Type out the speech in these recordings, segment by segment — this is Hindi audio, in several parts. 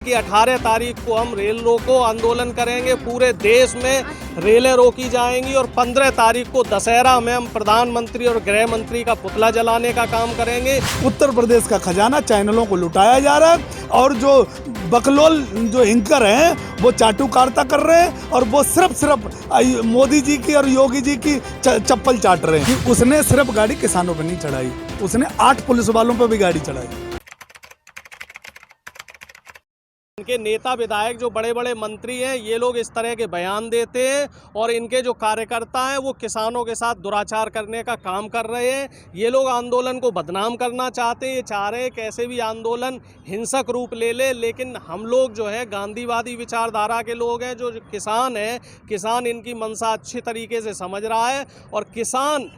कि 18 तारीख को हम रेल रोको आंदोलन करेंगे, पूरे देश में रेलें रोकी जाएंगी और 15 तारीख को दशहरा में हम प्रधानमंत्री और गृह मंत्री का पुतला जलाने का काम करेंगे। उत्तर प्रदेश का खजाना चैनलों को लुटाया जा रहा है और जो बकलोल जो एंकर हैं वो चाटुकारिता कर रहे हैं और वो सिर्फ मोदी जी की और योगी जी की चप्पल चाट रहे हैं कि उसने सिर्फ गाड़ी किसानों पर नहीं चढ़ाई, उसने 8 पुलिस वालों पर भी गाड़ी चढ़ाई। इनके नेता विधायक जो बड़े बड़े मंत्री हैं ये लोग इस तरह के बयान देते हैं और इनके जो कार्यकर्ता हैं वो किसानों के साथ दुराचार करने का काम कर रहे हैं। ये लोग आंदोलन को बदनाम करना चाहते हैं, ये चाह रहे हैं कैसे भी आंदोलन हिंसक रूप ले ले, लेकिन हम लोग जो है गांधीवादी विचारधारा के लोग हैं। जो किसान है, किसान इनकी मंशा अच्छी तरीके से समझ रहा है और किसान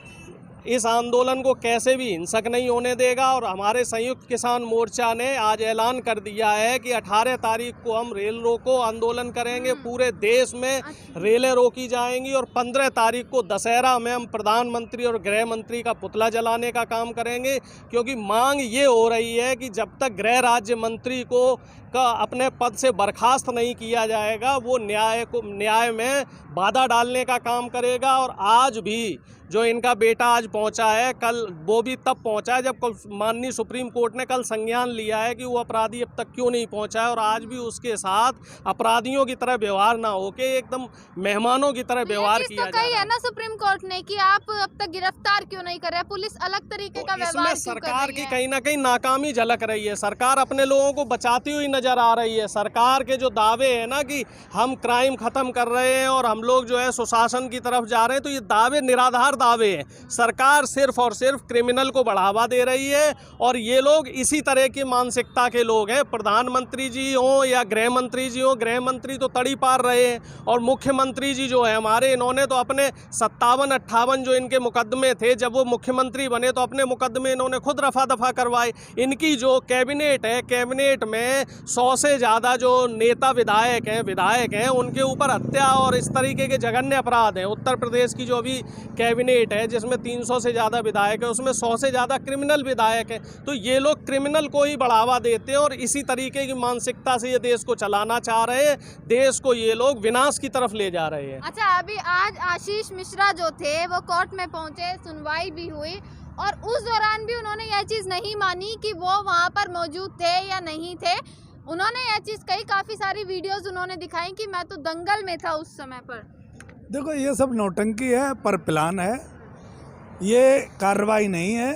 इस आंदोलन को कैसे भी हिंसक नहीं होने देगा। और हमारे संयुक्त किसान मोर्चा ने आज ऐलान कर दिया है कि 18 तारीख को हम रेल रोको आंदोलन करेंगे, पूरे देश में रेलें रोकी जाएंगी और 15 तारीख को दशहरा में हम प्रधानमंत्री और गृह मंत्री का पुतला जलाने का काम करेंगे। क्योंकि मांग ये हो रही है कि जब तक गृह राज्य मंत्री को अपने पद से बर्खास्त नहीं किया जाएगा वो न्याय में बाधा डालने का काम करेगा। और आज भी जो इनका बेटा आज पहुंचा है, कल वो भी तब पहुंचा है जब कल माननीय सुप्रीम कोर्ट ने कल संज्ञान लिया है कि वो अपराधी अब तक क्यों नहीं पहुंचा है। और आज भी उसके साथ अपराधियों की तरह व्यवहार ना होके एकदम मेहमानों की तरह व्यवहार किया जा रहा है ना सुप्रीम कोर्ट ने कि आप अब तक गिरफ्तार क्यों नहीं कर रहे, पुलिस अलग तरीके का व्यवहार इसमें सरकार की कहीं ना कहीं नाकामी झलक रही है। सरकार अपने लोगों को बचाती हुई नजर आ रही है। सरकार के जो दावे हैं ना कि हम क्राइम खत्म कर रहे हैं और हम लोग जो है सुशासन की तरफ जा रहे हैं, तो ये दावे निराधार दावे हैं। सरकार सिर्फ और सिर्फ क्रिमिनल को बढ़ावा दे रही है और ये लोग इसी तरह की मानसिकता के लोग हैं। प्रधानमंत्री जी हों या गृह मंत्री जी हों, गृह मंत्री तो तड़ी पार रहे हैं और मुख्यमंत्री जी जो है हमारे, इन्होंने तो अपने 57-58 जो इनके मुकदमे थे, जब वो मुख्यमंत्री बने तो अपने मुकदमे इन्होंने खुद रफा दफा करवाए। इनकी जो कैबिनेट है, कैबिनेट में 100 से ज़्यादा जो नेता विधायक हैं उनके ऊपर हत्या और इस तरीके के जघन्य अपराध हैं। उत्तर प्रदेश की जो अभी कैबिनेट है जिसमें 300 से ज़्यादा विधायक है, उसमें 100 से ज़्यादा क्रिमिनल विधायक हैं। तो ये लोग क्रिमिनल को ही बढ़ावा देते हैं और इसी तरीके की मानसिकता से ये देश को चलाना चाह रहे हैं। देश को ये लोग विनाश की तरफ ले जा रहे हैं। अच्छा, अभी आज आशीष मिश्रा जो थे वो कोर्ट में पहुंचे, सुनवाई भी हुई और उस दौरान भी उन्होंने यह चीज़ नहीं मानी कि वो वहाँ पर मौजूद थे या नहीं थे। उन्होंने यह चीज़ कही, काफ़ी सारी वीडियोस उन्होंने दिखाई कि मैं तो दंगल में था उस समय पर। देखो ये सब नौटंकी है, पर प्लान है, ये कार्रवाई नहीं है।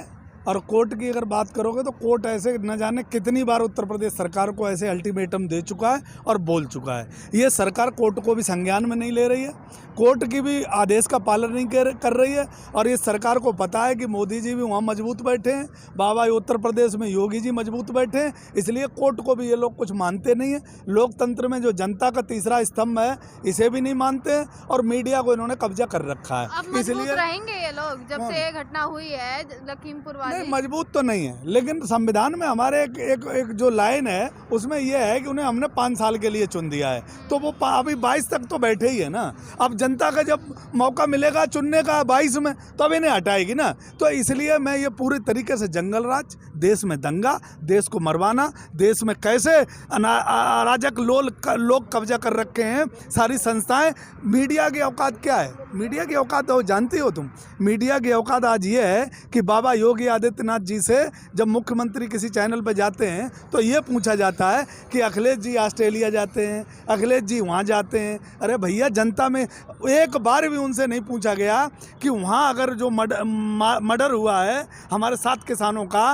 और कोर्ट की अगर बात करोगे तो कोर्ट ऐसे न जाने कितनी बार उत्तर प्रदेश सरकार को ऐसे अल्टीमेटम दे चुका है और बोल चुका है। ये सरकार कोर्ट को भी संज्ञान में नहीं ले रही है, कोर्ट की भी आदेश का पालन नहीं कर रही है। और ये सरकार को पता है कि मोदी जी भी वहाँ मजबूत बैठे हैं, बाबा उत्तर प्रदेश में योगी जी मजबूत बैठे हैं, इसलिए कोर्ट को भी ये लोग कुछ मानते नहीं हैं। लोकतंत्र में जो जनता का तीसरा स्तंभ है इसे भी नहीं मानते हैं और मीडिया को इन्होंने कब्जा कर रखा है। इसलिए रहेंगे ये लोग जब से ये घटना हुई है लखीमपुर वाली। नहीं, मजबूत तो नहीं है, लेकिन संविधान में हमारे एक जो लाइन है उसमें यह है कि उन्हें हमने 5 साल के लिए चुन दिया है, तो वो अभी 22 तक तो बैठे ही है ना। अब जनता का जब मौका मिलेगा चुनने का 22 में तो अब इन्हें हटाएगी ना। तो इसलिए मैं ये पूरी तरीके से जंगल राज, देश में दंगा, देश को मरवाना, देश में कैसे अराजक लोग कब्जा कर रखे हैं सारी संस्थाएं। मीडिया की औकात क्या है? मीडिया की औकात तो जानती हो तुम। मीडिया की औकात आज ये है कि बाबा योगी आदित्यनाथ जी से जब मुख्यमंत्री किसी चैनल पर जाते हैं तो ये पूछा जाता है कि अखिलेश जी ऑस्ट्रेलिया जाते हैं, अखिलेश जी वहाँ जाते हैं। अरे भैया, जनता में एक बार भी उनसे नहीं पूछा गया कि वहाँ अगर जो मर्डर हुआ है हमारे 7 किसानों का,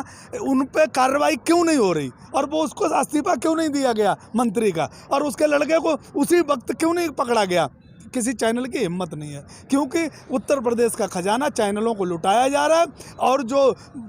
उन पर कार्रवाई क्यों नहीं हो रही और वो उसको इस्तीफा क्यों नहीं दिया गया मंत्री का, और उसके लड़के को उसी वक्त क्यों नहीं पकड़ा गया। किसी चैनल की हिम्मत नहीं है, क्योंकि उत्तर प्रदेश का खजाना चैनलों को लुटाया जा रहा है और जो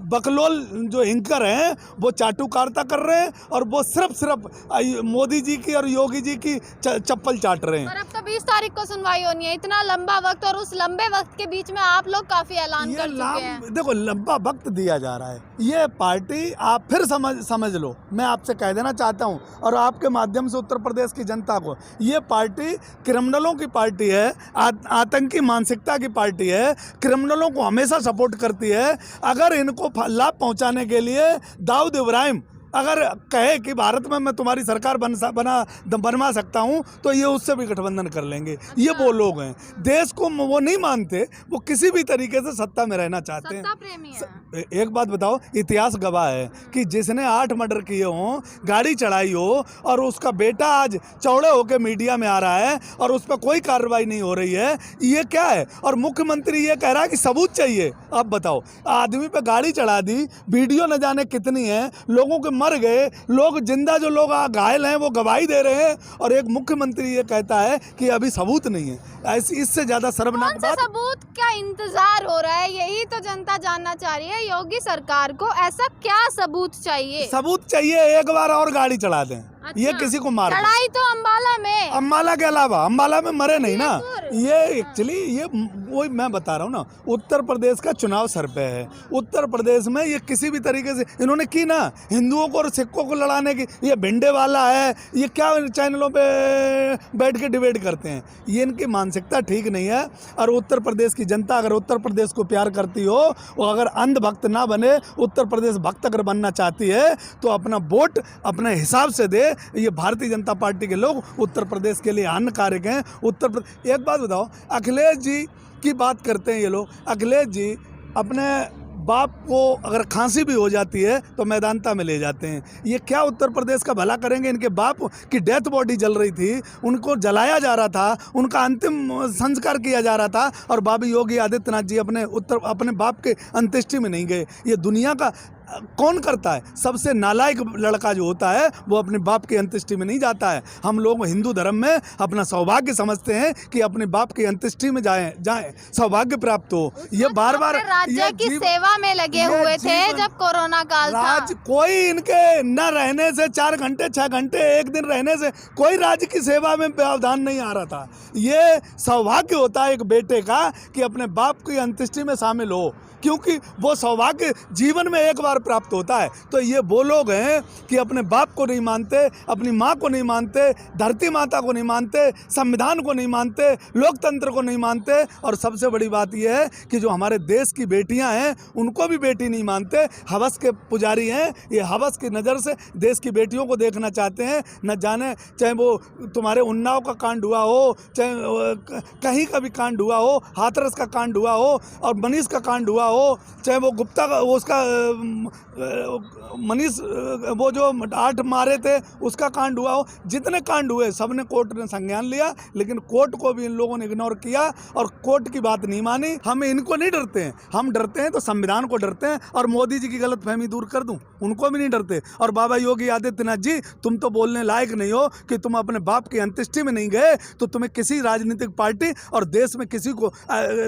बकलोल जो एंकर हैं वो चाटुकारिता कर रहे हैं और वो सिर्फ मोदी जी की और योगी जी की चप्पल चाट रहे हैं। और अब तो 20 तारीख को सुनवाई होनी है, इतना लंबा वक्त, और उस लंबे वक्त के बीच में आप लोग काफी ऐलान कर चुके हैं। देखो, लंबा वक्त दिया जा रहा है। ये पार्टी आप फिर समझ लो, मैं आपसे कह देना चाहता हूँ और आपके माध्यम से उत्तर प्रदेश की जनता को, ये पार्टी क्रिमिनलों की पार्टी है, आतंकी मानसिकता की पार्टी है, क्रिमिनलों को हमेशा सपोर्ट करती है। अगर इनको लाभ पहुंचाने के लिए दाऊद इब्राहिम अगर कहे कि भारत में मैं तुम्हारी सरकार बनवा सकता हूं तो ये उससे भी गठबंधन कर लेंगे। ये वो लोग हैं, देश को वो नहीं मानते, वो किसी भी तरीके से सत्ता में रहना चाहते हैं। सत्ता प्रेमी है। एक बात बताओ, इतिहास गवाह है कि जिसने 8 मर्डर किए हों, गाड़ी चढ़ाई हो और उसका बेटा आज चौड़े होकर मीडिया में आ रहा है और उस पर कोई कार्रवाई नहीं हो रही है, ये क्या है? और मुख्यमंत्री ये कह रहा है कि सबूत चाहिए। अब बताओ, आदमी पे गाड़ी चढ़ा दी, वीडियो न जाने कितनी है, लोगों के मर गए, लोग जिंदा जो लोग घायल हैं वो गवाही दे रहे हैं, और एक मुख्यमंत्री ये कहता है कि अभी सबूत नहीं है। ऐसी इससे ज्यादा शर्मनाक कौन सा बात। सबूत का इंतजार हो रहा है, यही तो जनता जानना चाह रही है। योगी सरकार को ऐसा क्या सबूत चाहिए? सबूत चाहिए एक बार और गाड़ी चढ़ा दें। अच्छा, ये किसी को मार चढ़ाई तो अम्बाला में, अम्बाला के अलावा, अम्बाला में मरे नहीं ना। जयपुर। ये एक्चुअली ये वही मैं बता रहा हूँ ना, उत्तर प्रदेश का चुनाव सर पे है। उत्तर प्रदेश में ये किसी भी तरीके से इन्होंने की ना, हिंदुओं को और सिखों को लड़ाने की, ये भिंडे वाला है, ये क्या चैनलों पे बैठ के डिबेट करते हैं, ये इनकी मानसिकता ठीक नहीं है। और उत्तर प्रदेश की जनता अगर उत्तर प्रदेश को प्यार करती हो, वो अगर अंधभक्त ना बने, उत्तर प्रदेश भक्त अगर बनना चाहती है तो अपना वोट अपने हिसाब से दे। ये भारतीय जनता पार्टी के लोग उत्तर प्रदेश के लिए हानिकारक हैं। एक बात बताओ, अखिलेश जी की बात करते हैं ये लोग। अखिलेश जी अपने बाप को अगर खांसी भी हो जाती है तो मैदानता में ले जाते हैं। ये क्या उत्तर प्रदेश का भला करेंगे? इनके बाप की डेथ बॉडी जल रही थी, उनको जलाया जा रहा था, उनका अंतिम संस्कार किया जा रहा था, और बाबा योगी आदित्यनाथ जी अपने बाप के अंत्येष्टि में नहीं गए। ये दुनिया का कौन करता है? सबसे नालायक लड़का जो होता है वो अपने बाप की अंत्येष्टि में नहीं जाता है। हम लोग हिंदू धर्म में अपना सौभाग्य समझते हैं कि अपने बाप की अंत्येष्टि में जाएं, सौभाग्य प्राप्त हो। ये बार बार राज्य की सेवा में लगे हुए थे जब कोरोना काल था। कोई इनके न रहने से 4 घंटे 6 घंटे एक दिन रहने से कोई राज्य की सेवा में प्रावधान नहीं आ रहा था। ये सौभाग्य होता है एक बेटे का कि अपने बाप की अंत्येष्टि में शामिल हो, क्योंकि वो सौभाग्य जीवन में एक बार प्राप्त होता है। तो ये वो लोग हैं कि अपने बाप को नहीं मानते, अपनी माँ को नहीं मानते, धरती माता को नहीं मानते, संविधान को नहीं मानते, लोकतंत्र को नहीं मानते, और सबसे बड़ी बात यह है कि जो हमारे देश की बेटियां हैं उनको भी बेटी नहीं मानते। हवस के पुजारी हैं, ये हवस की नज़र से देश की बेटियों को देखना चाहते हैं। न जाने चाहे वो तुम्हारे उन्नाव का कांड हुआ हो, चाहे कहीं का भी कांड हुआ हो, हाथरस का कांड हुआ हो और मनीष का कांड हुआ हो, चाहे वो गुप्ता का उसका मनीष वो जो 8 मारे थे उसका कांड हुआ हो, जितने कांड हुए सबने कोर्ट ने संज्ञान लिया, लेकिन कोर्ट को भी इन लोगों ने इग्नोर किया और कोर्ट की बात नहीं मानी। हम इनको नहीं डरते हैं, हम डरते हैं तो संविधान को डरते हैं। और मोदी जी की गलतफहमी दूर कर दूं, उनको भी नहीं डरते। और बाबा योगी आदित्यनाथ जी, तुम तो बोलने लायक नहीं हो कि तुम अपने बाप की अंत्येष्टि में नहीं गए, तो तुम्हें किसी राजनीतिक पार्टी और देश में किसी को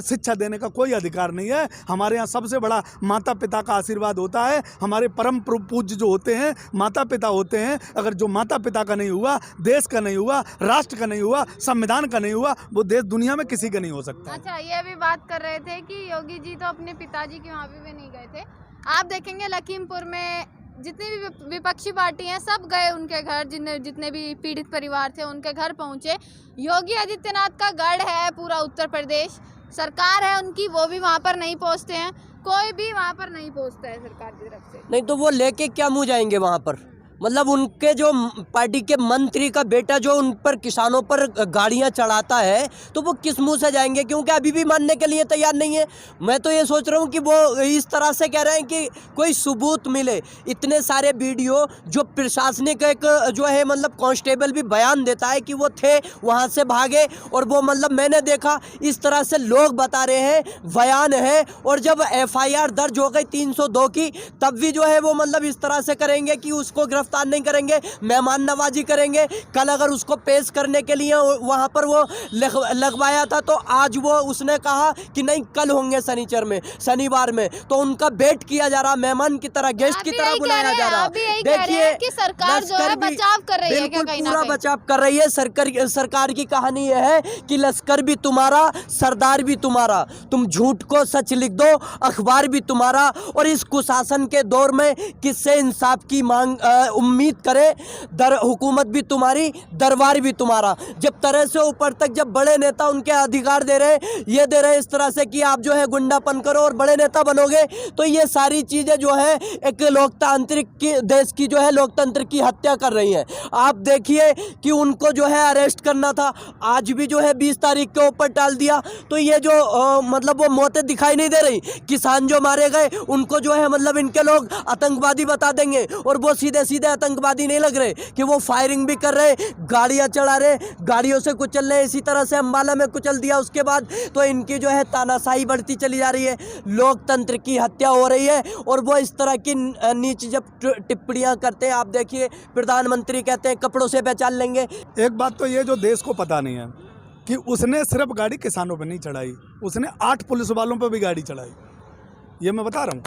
शिक्षा देने का कोई अधिकार नहीं है। हमारे यहाँ सबसे बड़ा माता पिता का आशीर्वाद होता है। हमारे परम पूज्य जो होते हैं माता पिता होते हैं। अगर जो माता पिता का नहीं हुआ, देश का नहीं हुआ, राष्ट्र का नहीं हुआ, संविधान का नहीं हुआ, वो देश दुनिया में किसी का नहीं हो सकता। अच्छा, ये भी बात कर रहे थे कि योगी जी तो अपने पिताजी के वहाँ भी नहीं गए थे। आप देखेंगे लखीमपुर में जितनी भी विपक्षी पार्टी हैं सब गए उनके घर, जितने भी पीड़ित परिवार थे उनके घर पहुँचे। योगी आदित्यनाथ का गढ़ है पूरा उत्तर प्रदेश, सरकार है उनकी, वो भी वहाँ पर नहीं पहुँचते हैं, कोई भी वहाँ पर नहीं पहुँचता है सरकार की तरफ से। नहीं तो वो लेके क्या मुँह जाएंगे वहाँ पर? मतलब उनके जो पार्टी के मंत्री का बेटा जो उन पर किसानों पर गाड़ियां चढ़ाता है तो वो किस मुंह से जाएंगे? क्योंकि अभी भी मानने के लिए तैयार नहीं है। मैं तो ये सोच रहा हूँ कि वो इस तरह से कह रहे हैं कि कोई सबूत मिले। इतने सारे वीडियो जो प्रशासनिक एक जो है मतलब कांस्टेबल भी बयान देता है कि वो थे वहाँ से भागे, और वो मतलब मैंने देखा इस तरह से लोग बता रहे हैं, बयान है। और जब FIR दर्ज हो गई 302 की, तब भी जो है वो मतलब इस तरह से करेंगे कि उसको गिरफ्तार नहीं करेंगे, मेहमान नवाजी करेंगे। कल अगर उसको पेश करने के लिए वहां पर वो लगवाया था तो आज वो उसने कहा कि नहीं कल होंगे शनिवार में, तो उनका वेट किया जा रहा, मेहमान की तरह, गेस्ट की तरह बुलाया जा रहा। देखिए कि सरकार जो है बचाव कर रही है, बिल्कुल पूरा बचाव कर रही है। सरकार की कहानी यह है कि लश्कर भी तुम्हारा, सरदार भी तुम्हारा, तुम झूठ को सच लिख दो, अखबार भी तुम्हारा। और इस कुशासन के दौर में किससे इंसाफ की मांग उम्मीद करे दर हुकूमत भी तुम्हारी, दरबार भी तुम्हारा। जब तरह से ऊपर तक जब बड़े नेता उनके अधिकार दे रहे, ये दे रहे इस तरह से कि आप जो है गुंडापन करो और बड़े नेता बनोगे, तो ये सारी चीज़ें जो है एक लोकतांत्रिक की देश की जो है लोकतंत्र की हत्या कर रही हैं। आप देखिए कि उनको जो है अरेस्ट करना था, आज भी जो है 20 तारीख के ऊपर टाल दिया। तो ये जो मतलब वो मौतें दिखाई नहीं दे रही। किसान जो मारे गए उनको जो है मतलब इनके लोग आतंकवादी बता देंगे, और वो सीधे सीधे आतंकवादी नहीं लग रहे कि वो फायरिंग भी कर रहे, गाड़ियां चढ़ा रहे, गाड़ियों से कुचल रहे। इसी तरह से अंबाला में कुचल दिया, उसके बाद तो इनकी जो है तानाशाही बढ़ती चली जा रही है, लोकतंत्र की हत्या हो रही है। और वो इस तरह की नीच जब टिप्पणियां करते हैं, आप देखिए प्रधानमंत्री कहते हैं कपड़ों से पहचान लेंगे। एक बात तो ये जो देश को पता नहीं है कि उसने सिर्फ गाड़ी किसानों पे नहीं चढ़ाई, उसने 8 पुलिस वालों पे भी गाड़ी चढ़ाई। ये मैं बता रहा हूँ,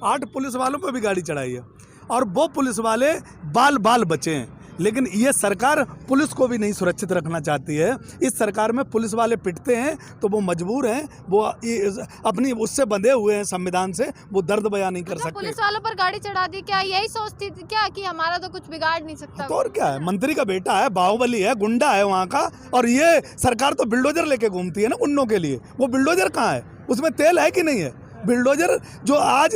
8 पुलिस वालों पे भी गाड़ी चढ़ाई है, और वो पुलिस वाले बाल बाल बचे हैं। लेकिन ये सरकार पुलिस को भी नहीं सुरक्षित रखना चाहती है। इस सरकार में पुलिस वाले पिटते हैं तो वो मजबूर हैं, वो अपनी उससे बंधे हुए हैं संविधान से, वो दर्द बयान नहीं कर सकते। पुलिस वालों पर गाड़ी चढ़ा दी, क्या यही सोचती थी क्या कि हमारा तो कुछ बिगाड़ नहीं सकता? तो और क्या है, मंत्री का बेटा है, बाहुबली है, गुंडा है वहाँ का, और ये सरकार तो बिल्डोजर लेके घूमती है ना गुंडों के लिए। वो बिल्डोजर कहाँ है, उसमें तेल है कि नहीं है? बिल्डोजर जो आज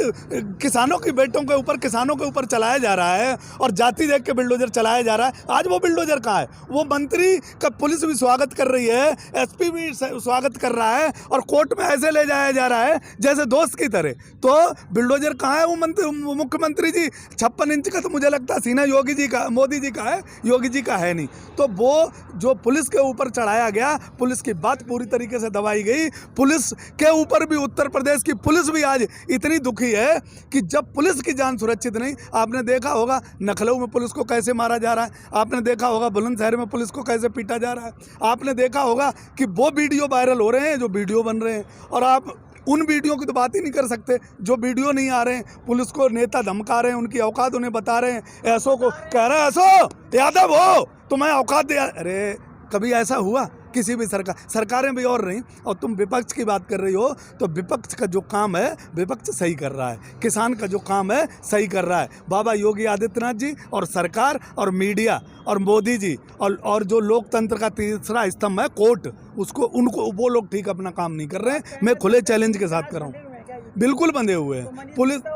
किसानों के बेटों के ऊपर, किसानों के ऊपर चलाया जा रहा है, और जाति देख के बिल्डोजर चलाया जा रहा है, आज वो बिल्डोजर कहाँ है? वो मंत्री का पुलिस भी स्वागत कर रही है, एसपी भी स्वागत कर रहा है, और कोर्ट में ऐसे ले जाया जा रहा है जैसे दोस्त की तरह। तो बिल्डोजर कहाँ है? वो मुख्यमंत्री जी 56 इंच का तो मुझे लगता है सीना योगी जी का, मोदी जी का है, योगी जी का है नहीं। तो वो जो पुलिस के ऊपर चढ़ाया गया, पुलिस की बात पूरी तरीके से दबाई गई। पुलिस के ऊपर भी उत्तर प्रदेश की पुलिस भी आज इतनी दुखी है कि जब पुलिस की जान सुरक्षित नहीं, आपने देखा होगा लखनऊ में पुलिस को कैसे मारा जा रहा है, आपने देखा होगा बुलंदशहर में पुलिस को कैसे पीटा जा रहा है, आपने देखा होगा कि वो वीडियो वायरल हो रहे हैं जो वीडियो बन रहे हैं, और आप उन वीडियो की तो बात ही नहीं कर सकते जो वीडियो नहीं आ रहे हैं। पुलिस को नेता धमका रहे हैं, उनकी औकात उन्हें बता रहे हैं, ऐसो को कह रहे हैं ऐसो यादव हो तुम्हें औकात दे। अरे कभी ऐसा हुआ किसी भी सरकारें भी और रहीं, और तुम विपक्ष की बात कर रही हो, तो विपक्ष का जो काम है विपक्ष सही कर रहा है, किसान का जो काम है सही कर रहा है बाबा योगी आदित्यनाथ जी और सरकार और मीडिया और मोदी जी, और जो लोकतंत्र का तीसरा स्तंभ है कोर्ट, उनको वो लोग ठीक अपना काम नहीं कर रहे हैं। मैं खुले चैलेंज के साथ कर रहा हूँ, बिल्कुल बंधे हुए हैं।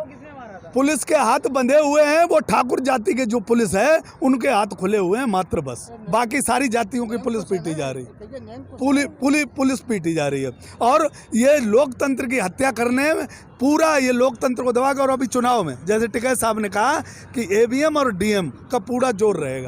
पुलिस के हाथ बंधे हुए हैं, वो ठाकुर जाति के जो पुलिस है उनके हाथ खुले हुए हैं मात्र, बस। बाकी सारी जातियों की पुलिस पीटी जा रही, पुलिस पीटी जा रही है, और ये लोकतंत्र की हत्या करने में पूरा ये लोकतंत्र को दबाकर। और अभी चुनाव में जैसे टिकैत साहब ने कहा कि ईवीएम और डीएम का पूरा जोर रहेगा।